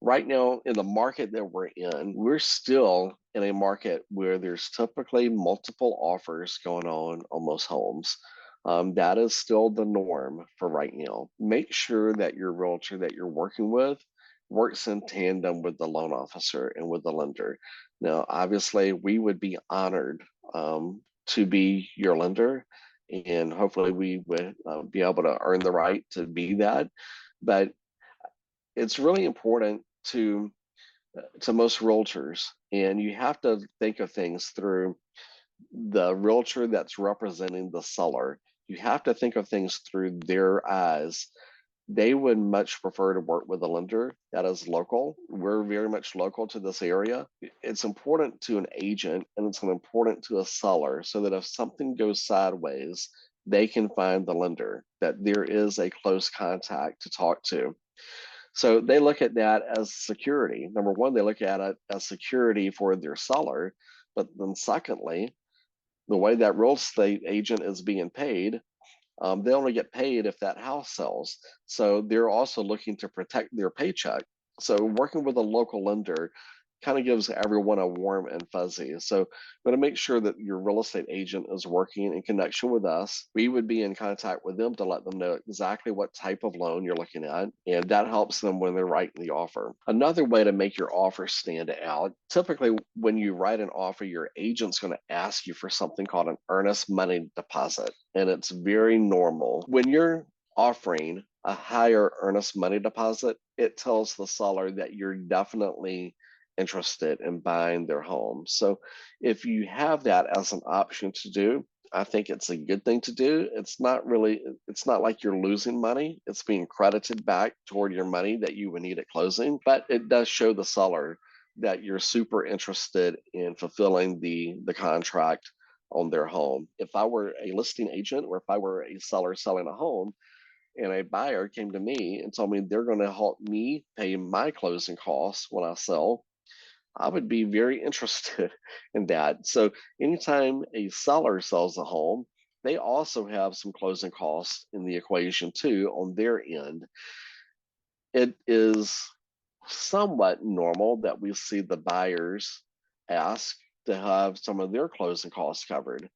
right now in the market that we're still in a market where there's typically multiple offers going on most homes. That is still the norm for right now. Make sure that your realtor that you're working with works in tandem with the loan officer and with the lender. Now, obviously, we would be honored to be your lender, and hopefully, we would be able to earn the right to be that. But it's really important to most realtors, and you have to think of things through the realtor that's representing the seller. You have to think of things through their eyes. They would much prefer to work with a lender that is local. We're very much local to this area. It's important to an agent and it's important to a seller so that if something goes sideways, they can find the lender, that there is a close contact to talk to. So they look at that as security. Number one, they look at it as security for their seller. But then, secondly, the way that real estate agent is being paid, they only get paid if that house sells. So they're also looking to protect their paycheck. So working with a local lender kind of gives everyone a warm and fuzzy. So going to make sure that your real estate agent is working in connection with us. We would be in contact with them to let them know exactly what type of loan you're looking at, and that helps them when they're writing the offer. Another way to make your offer stand out, typically when you write an offer, your agent's going to ask you for something called an earnest money deposit, and it's very normal. When you're offering a higher earnest money deposit, it tells the seller that you're definitely interested in buying their home. So if you have that as an option to do, I think it's a good thing to do. It's not like you're losing money. It's being credited back toward your money that you would need at closing, but it does show the seller that you're super interested in fulfilling the contract on their home. If I were a listing agent or if I were a seller selling a home, and a buyer came to me and told me they're going to help me pay my closing costs when I sell, I would be very interested in that. So anytime a seller sells a home, they also have some closing costs in the equation too on their end. It is somewhat normal that we see the buyers ask to have some of their closing costs covered.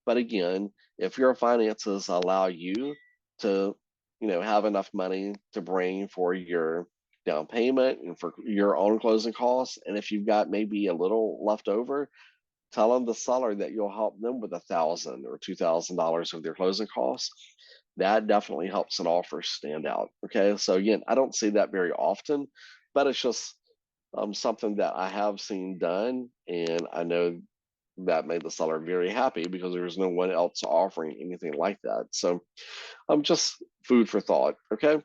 But again, if your finances allow you to, have enough money to bring for your down payment and for your own closing costs, and if you've got maybe a little left over, tell them the seller that you'll help them with $1,000 or $2,000 of their closing costs. That definitely helps an offer stand out. Okay, so again, I don't see that very often, but it's just something that I have seen done, and I know that made the seller very happy because there's no one else offering anything like that. So just food for thought. Okay.